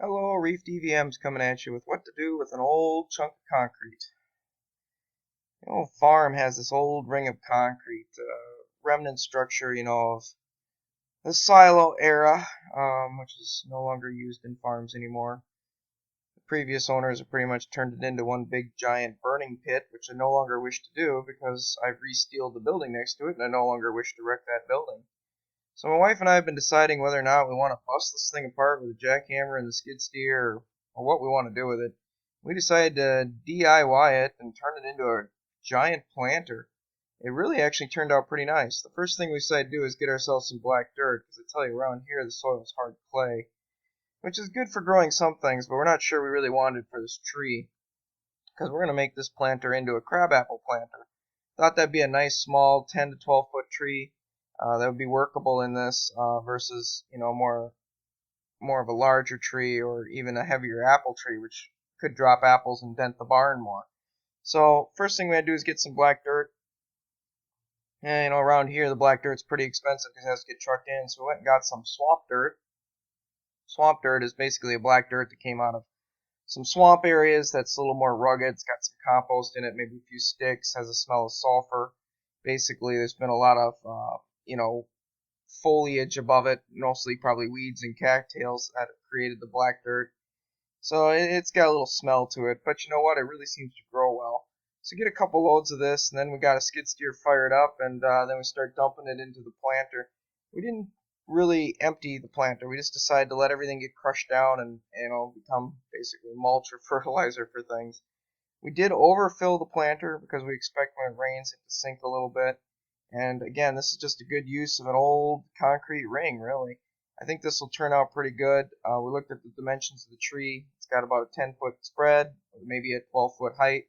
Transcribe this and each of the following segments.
Hello, Reef DVM's coming at you with what to do with an old chunk of concrete. The old farm has this old ring of concrete, remnant structure, of the silo era, which is no longer used in farms anymore. The previous owners have pretty much turned it into one big giant burning pit, which I no longer wish to do because I've re-steeled the building next to it and I no longer wish to wreck that building. So my wife and I have been deciding whether or not we want to bust this thing apart with a jackhammer and the skid steer, or what we want to do with it. We decided to DIY it and turn it into a giant planter. It really actually turned out pretty nice. The first thing we decided to do is get ourselves some black dirt, because I tell you, around here the soil is hard clay, which is good for growing some things, but we're not sure we really wanted it for this tree, because we're going to make this planter into a crabapple planter. Thought that'd be a nice small 10 to 12 foot tree that would be workable in this versus more of a larger tree or even a heavier apple tree, which could drop apples and dent the barn more. So first thing we had to do is get some black dirt. And around here the black dirt's pretty expensive because it has to get trucked in. So we went and got some swamp dirt. Swamp dirt is basically a black dirt that came out of some swamp areas that's a little more rugged. It's got some compost in it, maybe a few sticks, has a smell of sulfur. Basically, there's been a lot of, foliage above it, mostly probably weeds and cattails that have created the black dirt. So it's got a little smell to it, but you know what? It really seems to grow well. So get a couple loads of this, and then we got a skid steer fired up, and then we start dumping it into the planter. We didn't really empty the planter. We just decided to let everything get crushed down and become basically mulch or fertilizer for things. We did overfill the planter because we expect when it rains it to sink a little bit. And again, this is just a good use of an old concrete ring, really. I think this will turn out pretty good. We looked at the dimensions of the tree. It's got about a 10-foot spread, maybe a 12-foot height,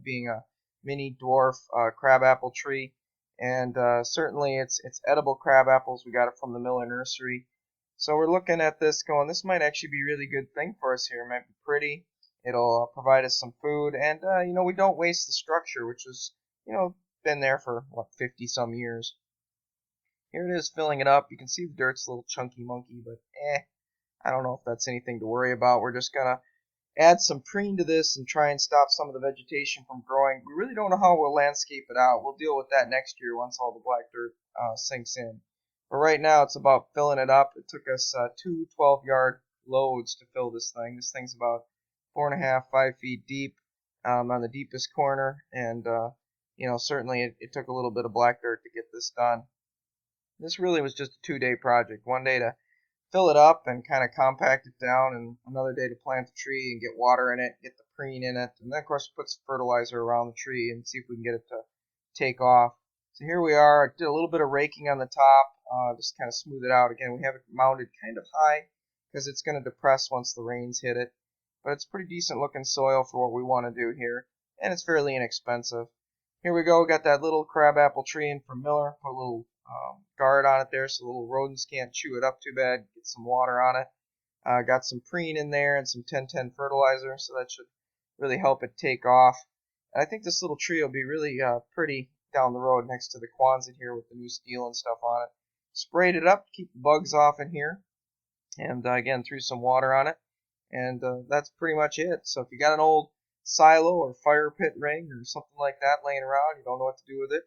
being a mini dwarf crabapple tree. And certainly it's edible crab apples. We got it from the Miller Nursery. So we're looking at this going, this might actually be a really good thing for us here. It might be pretty. It'll provide us some food. And, we don't waste the structure, which is, been there for, 50 some years. Here it is filling it up. You can see the dirt's a little chunky monkey, but I don't know if that's anything to worry about. We're just going to add some preen to this and try and stop some of the vegetation from growing. We really don't know how we'll landscape it out. We'll deal with that next year once all the black dirt sinks in. But right now it's about filling it up. It took us two 12-yard loads to fill this thing. This thing's about 4.5, 5 feet deep on the deepest corner, and certainly it took a little bit of black dirt to get this done. This really was just a 2-day project. One day to fill it up and kind of compact it down, and another day to plant the tree and get water in it, get the preen in it, and then of course put some fertilizer around the tree and see if we can get it to take off. So here we are. I did a little bit of raking on the top, just kind of smooth it out. Again, we have it mounted kind of high because it's going to depress once the rains hit it, but it's pretty decent looking soil for what we want to do here, and it's fairly inexpensive. Here we go. We got that little crabapple tree in from Miller. Put a little guard on it there so the little rodents can't chew it up too bad. Get some water on it. Got some preen in there and some 10-10 fertilizer, so that should really help it take off. And I think this little tree will be really pretty down the road next to the Quonset here with the new steel and stuff on it. Sprayed it up to keep the bugs off in here, and again threw some water on it. And that's pretty much it. So if you got an old silo or fire pit ring or something like that laying around, you don't know what to do with it,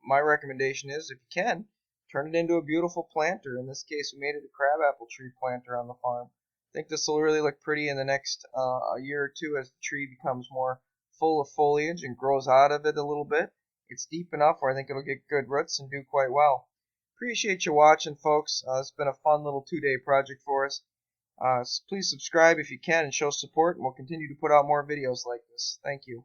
my recommendation is, if you can, turn it into a beautiful planter. In this case, we made it a crabapple tree planter on the farm. I think this will really look pretty in the next a year or two as the tree becomes more full of foliage and grows out of it a little bit. It's deep enough where I think it'll get good roots and do quite well. Appreciate you watching, folks. It's been a fun little 2-day project for us. Please subscribe if you can and show support, and we'll continue to put out more videos like this. Thank you.